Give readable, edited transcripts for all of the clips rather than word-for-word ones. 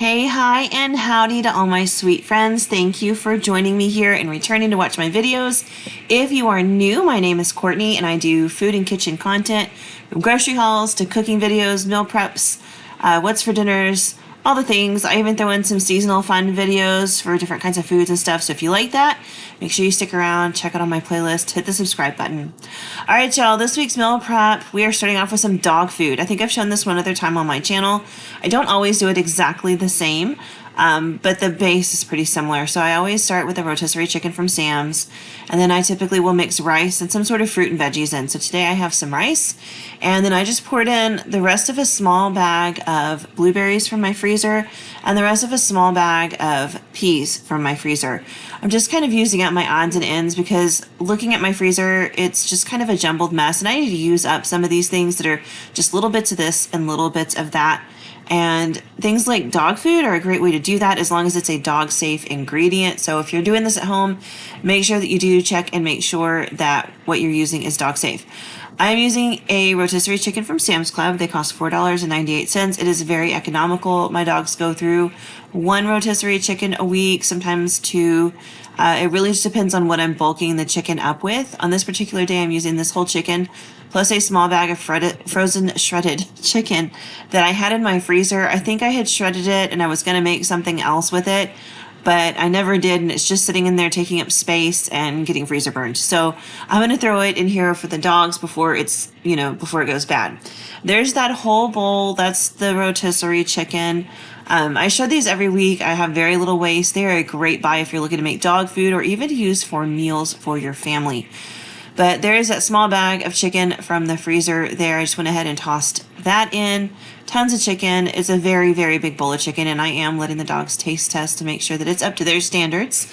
Hey, hi, and howdy to all my sweet friends. Thank you for joining me here and returning to watch my videos. If you are new, my name is Courtney and I do food and kitchen content from grocery hauls to cooking videos, meal preps, what's for dinners, all the things. I even throw in some seasonal fun videos for different kinds of foods and stuff. So if you like that, make sure you stick around, check out on my playlist, hit the subscribe button. All right, y'all, this week's meal prep, we are starting off with some dog food. I think I've shown this one other time on my channel. I don't always do it exactly the same, but the base is pretty similar. So I always start with a rotisserie chicken from Sam's, and then I typically will mix rice and some sort of fruit and veggies in. So today I have some rice, and then I just poured in the rest of a small bag of blueberries from my freezer and the rest of a small bag of peas from my freezer. I'm just kind of using up my odds and ends because looking at my freezer, it's just kind of a jumbled mess, and I need to use up some of these things that are just little bits of this and little bits of that. And things like dog food are a great way to do that as long as it's a dog safe ingredient. So if you're doing this at home, make sure that you do check and make sure that what you're using is dog safe. I'm using a rotisserie chicken from Sam's Club. They cost $4.98. It is very economical. My dogs go through one rotisserie chicken a week, sometimes two. It really just depends on what I'm bulking the chicken up with. On this particular day, I'm using this whole chicken plus a small bag of frozen shredded chicken that I had in my freezer. I think I had shredded it and I was going to make something else with it, but I never did, and it's just sitting in there taking up space and getting freezer burned. So I'm going to throw it in here for the dogs before before it goes bad. There's that whole bowl. That's the rotisserie chicken. I show these every week. I have very little waste. They are a great buy if you're looking to make dog food or even to use for meals for your family. But there is that small bag of chicken from the freezer there. I just went ahead and tossed that in. Tons of chicken. It's a very, very big bowl of chicken, and I am letting the dogs taste test to make sure that it's up to their standards.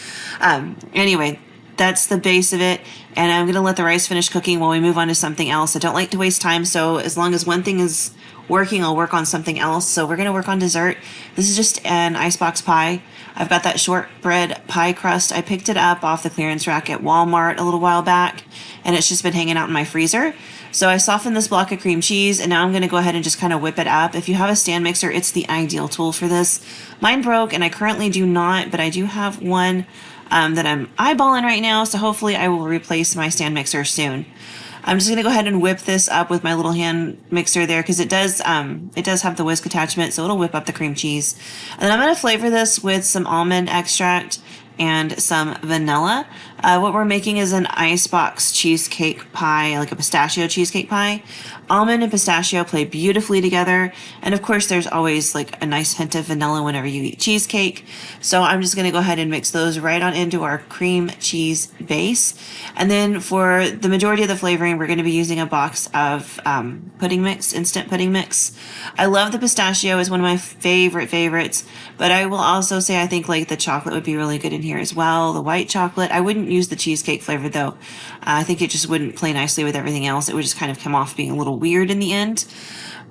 Anyway, that's the base of it, and I'm going to let the rice finish cooking while we move on to something else. I don't like to waste time, so as long as one thing is working, I'll work on something else. So we're going to work on dessert. This is just an icebox pie. I've got that shortbread pie crust. I picked it up off the clearance rack at Walmart a little while back, and it's just been hanging out in my freezer. So I softened this block of cream cheese, and now I'm going to go ahead and just kind of whip it up. If you have a stand mixer, it's the ideal tool for this. Mine broke, and I currently do not, but I do have one that I'm eyeballing right now, so hopefully I will replace my stand mixer soon. I'm just going to go ahead and whip this up with my little hand mixer there because it does have the whisk attachment, so it'll whip up the cream cheese. And then I'm going to flavor this with some almond extract and some vanilla. What we're making is an icebox cheesecake pie, like a pistachio cheesecake pie. Almond and pistachio play beautifully together. And of course, there's always like a nice hint of vanilla whenever you eat cheesecake. So I'm just gonna go ahead and mix those right on into our cream cheese base. And then for the majority of the flavoring, we're gonna be using a box of pudding mix, instant pudding mix. I love the pistachio, is one of my favorites, but I will also say I think like the chocolate would be really good in here as well. The white chocolate. I wouldn't use the cheesecake flavor though. I think it just wouldn't play nicely with everything else. It would just kind of come off being a little weird in the end.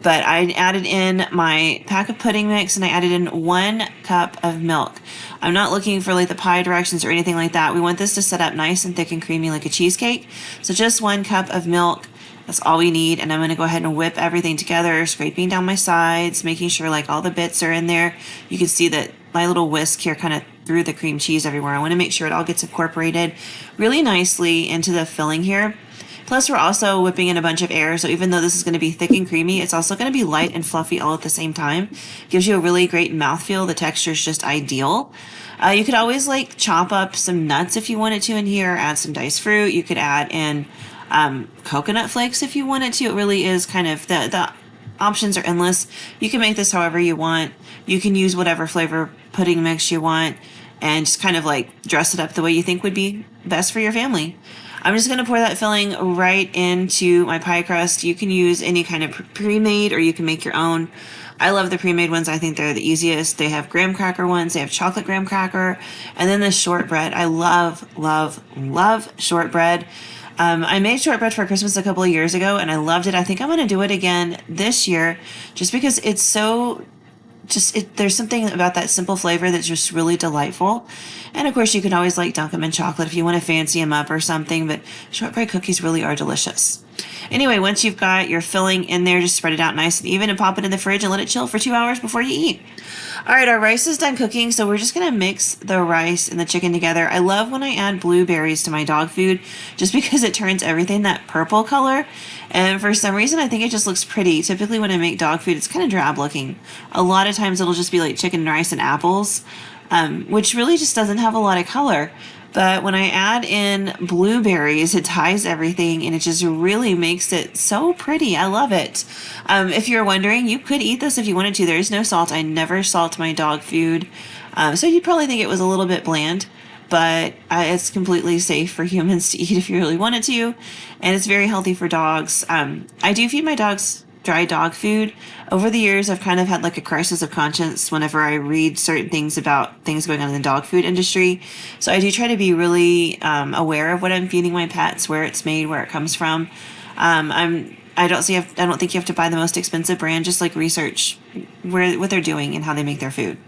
But I added in my pack of pudding mix, and I added in 1 cup of milk. I'm not looking for like the pie directions or anything like that. We want this to set up nice and thick and creamy like a cheesecake. So just 1 cup of milk. That's all we need. And I'm going to go ahead and whip everything together, scraping down my sides, making sure like all the bits are in there. You can see that my little whisk here kind of threw the cream cheese everywhere. I want to make sure it all gets incorporated really nicely into the filling here. Plus, we're also whipping in a bunch of air, so even though this is going to be thick and creamy, it's also going to be light and fluffy all at the same time. Gives you a really great mouthfeel. The texture is just ideal. You could always like chop up some nuts if you wanted to in here, add some diced fruit. You could add in coconut flakes if you wanted to. It really is kind of the options are endless. You can make this however you want. You can use whatever flavor pudding mix you want and just kind of like dress it up the way you think would be best for your family. I'm just going to pour that filling right into my pie crust. You can use any kind of pre-made or you can make your own. I love the pre-made ones. I think they're the easiest. They have graham cracker ones. They have chocolate graham cracker. And then the shortbread. I love, love, love shortbread. I made shortbread for Christmas a couple of years ago and I loved it. I think I'm going to do it again this year just because it's so there's something about that simple flavor that's just really delightful. And of course, you can always like dunk them in chocolate if you want to fancy them up or something, but shortbread cookies really are delicious. Anyway, once you've got your filling in there, just spread it out nice and even and pop it in the fridge and let it chill for 2 hours before you eat. All right, our rice is done cooking, so we're just gonna mix the rice and the chicken together. I love when I add blueberries to my dog food just because it turns everything that purple color. And for some reason, I think it just looks pretty. Typically when I make dog food, it's kind of drab looking. A lot of times it'll just be like chicken and rice and apples, which really just doesn't have a lot of color. But when I add in blueberries, it ties everything and it just really makes it so pretty. I love it. If you're wondering, you could eat this if you wanted to. There is no salt. I never salt my dog food. So you'd probably think it was a little bit bland, but it's completely safe for humans to eat if you really wanted to. And it's very healthy for dogs. I do feed my dogs dry dog food. Over the years, I've kind of had like a crisis of conscience whenever I read certain things about things going on in the dog food industry. So I do try to be really aware of what I'm feeding my pets, where it's made, where it comes from. I don't think you have to buy the most expensive brand. Just like research what they're doing and how they make their food.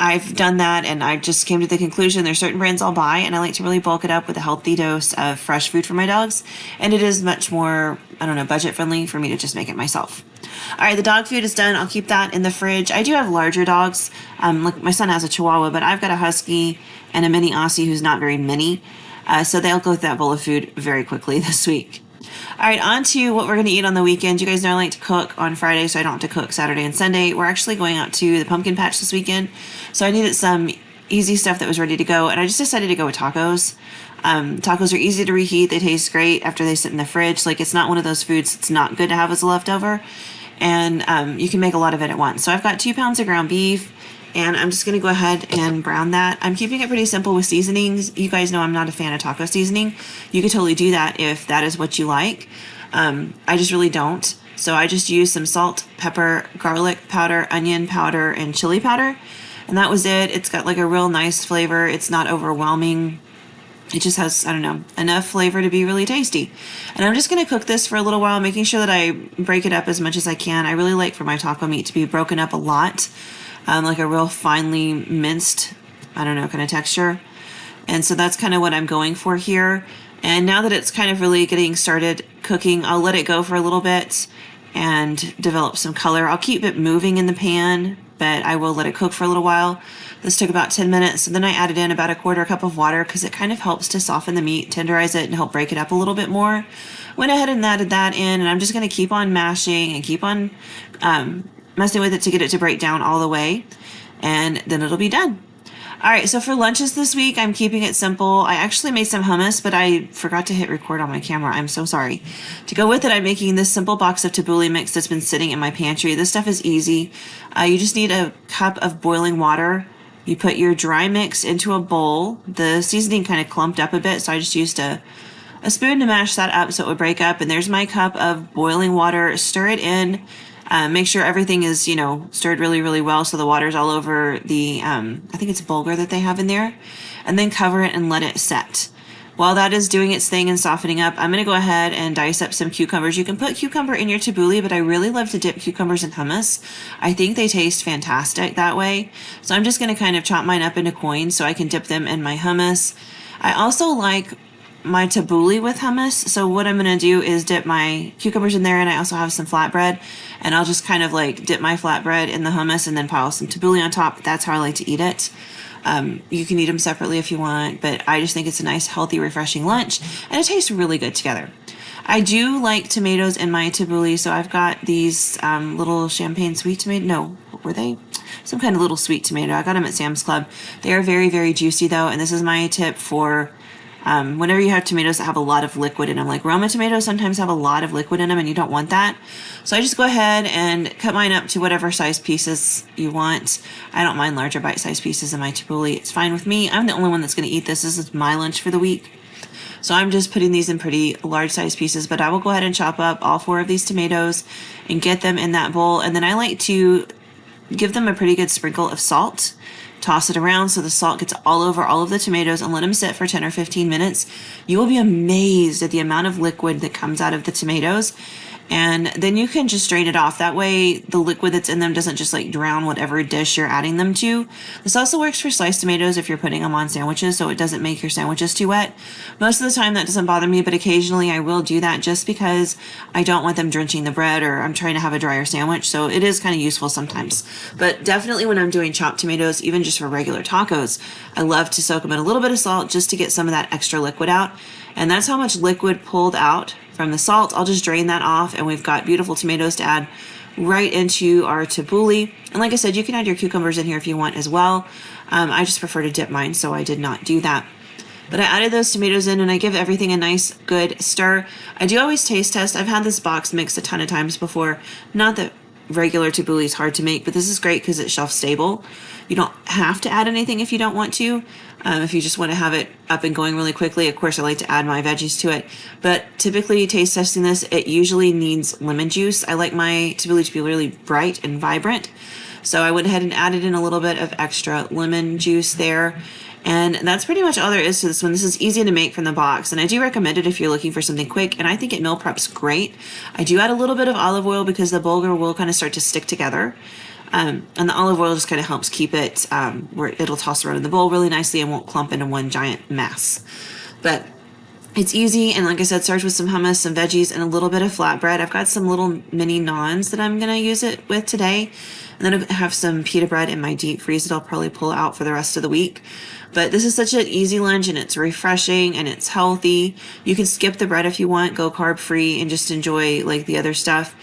I've done that and I just came to the conclusion there's certain brands I'll buy and I like to really bulk it up with a healthy dose of fresh food for my dogs. And it is much more, budget friendly for me to just make it myself. All right, the dog food is done. I'll keep that in the fridge. I do have larger dogs. Like my son has a Chihuahua, but I've got a Husky and a mini Aussie who's not very mini. So they'll go through that bowl of food very quickly this week. All right, on to what we're going to eat on the weekend. You guys know I like to cook on Friday, so I don't have to cook Saturday and Sunday. We're actually going out to the pumpkin patch this weekend, so I needed some easy stuff that was ready to go, and I just decided to go with tacos. Tacos are easy to reheat. They taste great after they sit in the fridge. Like, it's not one of those foods that's not good to have as a leftover, and you can make a lot of it at once. So I've got 2 pounds of ground beef, and I'm just going to go ahead and brown that. I'm keeping it pretty simple with seasonings. You guys know I'm not a fan of taco seasoning. You could totally do that if that is what you like. I just really don't. So I just used some salt, pepper, garlic powder, onion powder, and chili powder. And that was it. It's got like a real nice flavor. It's not overwhelming. It just has, enough flavor to be really tasty. And I'm just going to cook this for a little while, making sure that I break it up as much as I can. I really like for my taco meat to be broken up a lot. Like a real finely minced, kind of texture. And so that's kind of what I'm going for here. And now that it's kind of really getting started cooking, I'll let it go for a little bit and develop some color. I'll keep it moving in the pan, but I will let it cook for a little while. This took about 10 minutes. And then I added in about a quarter cup of water because it kind of helps to soften the meat, tenderize it, and help break it up a little bit more. Went ahead and added that in, and I'm just going to keep on mashing and keep on messing with it to get it to break down all the way, and then it'll be done. All right, so for lunches this week, I'm keeping it simple. I actually made some hummus, but I forgot to hit record on my camera. I'm so sorry. To go with it, I'm making this simple box of tabbouleh mix that's been sitting in my pantry. This stuff is easy. You just need a cup of boiling water. You put your dry mix into a bowl. The seasoning kind of clumped up a bit, so I just used a spoon to mash that up so it would break up. And there's my cup of boiling water. Stir it in. Make sure everything is, stirred really, really well so the water's all over the, I think it's bulgur that they have in there. And then cover it and let it set. While that is doing its thing and softening up, I'm going to go ahead and dice up some cucumbers. You can put cucumber in your tabbouleh, but I really love to dip cucumbers in hummus. I think they taste fantastic that way. So I'm just going to kind of chop mine up into coins so I can dip them in my hummus. I also like my tabbouleh with hummus. So what I'm going to do is dip my cucumbers in there, and I also have some flatbread, and I'll just kind of like dip my flatbread in the hummus and then pile some tabbouleh on top. That's how I like to eat it. You can eat them separately if you want, but I just think it's a nice, healthy, refreshing lunch, and it tastes really good together. I do like tomatoes in my tabbouleh, so I've got these little champagne sweet tomato. No, what were they? Some kind of little sweet tomato. I got them at Sam's Club. They are very, very juicy though, and this is my tip for whenever you have tomatoes that have a lot of liquid in them. Like Roma tomatoes sometimes have a lot of liquid in them, and you don't want that. So I just go ahead and cut mine up to whatever size pieces you want. I don't mind larger bite-sized pieces in my tabbouleh. It's fine with me. I'm the only one that's going to eat this. This is my lunch for the week. So I'm just putting these in pretty large-sized pieces, but I will go ahead and chop up all 4 of these tomatoes and get them in that bowl. And then I like to give them a pretty good sprinkle of salt. Toss it around so the salt gets all over all of the tomatoes and let them sit for 10 or 15 minutes. You will be amazed at the amount of liquid that comes out of the tomatoes. And then you can just drain it off. That way the liquid that's in them doesn't just like drown whatever dish you're adding them to. This also works for sliced tomatoes if you're putting them on sandwiches, so it doesn't make your sandwiches too wet. Most of the time that doesn't bother me, but occasionally I will do that just because I don't want them drenching the bread, or I'm trying to have a drier sandwich. So it is kind of useful sometimes. But definitely when I'm doing chopped tomatoes, even just for regular tacos, I love to soak them in a little bit of salt just to get some of that extra liquid out. And that's how much liquid pulled out from the salt. I'll just drain that off, and we've got beautiful tomatoes to add right into our tabbouleh. And like I said, you can add your cucumbers in here if you want as well. I just prefer to dip mine, so I did not do that. But I added those tomatoes in, and I give everything a nice good stir. I do always taste test. I've had this box mixed a ton of times before. Not that regular tabbouleh is hard to make, but this is great because it's shelf stable. You don't have to add anything if you don't want to. If you just want to have it up and going really quickly, of course I like to add my veggies to it. But typically taste testing this, it usually needs lemon juice. I like my tabbouleh to be really bright and vibrant. So I went ahead and added in a little bit of extra lemon juice there. And that's pretty much all there is to this one. This is easy to make from the box, and I do recommend it if you're looking for something quick, and I think it meal preps great. I do add a little bit of olive oil because the bulgur will kind of start to stick together. And the olive oil just kind of helps keep it where it'll toss around in the bowl really nicely and won't clump into one giant mess. But it's easy, and like I said, starts with some hummus, some veggies, and a little bit of flatbread. I've got some little mini naans that I'm going to use it with today. And then I have some pita bread in my deep freeze that I'll probably pull out for the rest of the week. But this is such an easy lunch, and it's refreshing, and it's healthy. You can skip the bread if you want, go carb free, and just enjoy like the other stuff.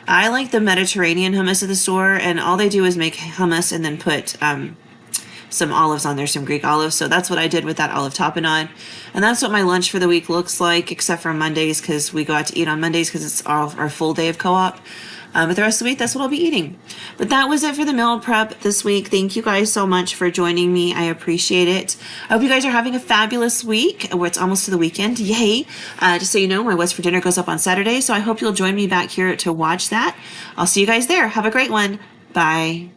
I like the Mediterranean hummus at the store, and all they do is make hummus and then put some olives on there, some Greek olives. So that's what I did with that olive tapenade. And that's what my lunch for the week looks like, except for Mondays, because we go out to eat on Mondays because it's our full day of co-op. But the rest of the week, that's what I'll be eating. But that was it for the meal prep this week. Thank you guys so much for joining me. I appreciate it. I hope you guys are having a fabulous week, where it's almost to the weekend. Yay. Just so you know, my What's for Dinner goes up on Saturday, so I hope you'll join me back here to watch that. I'll see you guys there. Have a great one. Bye.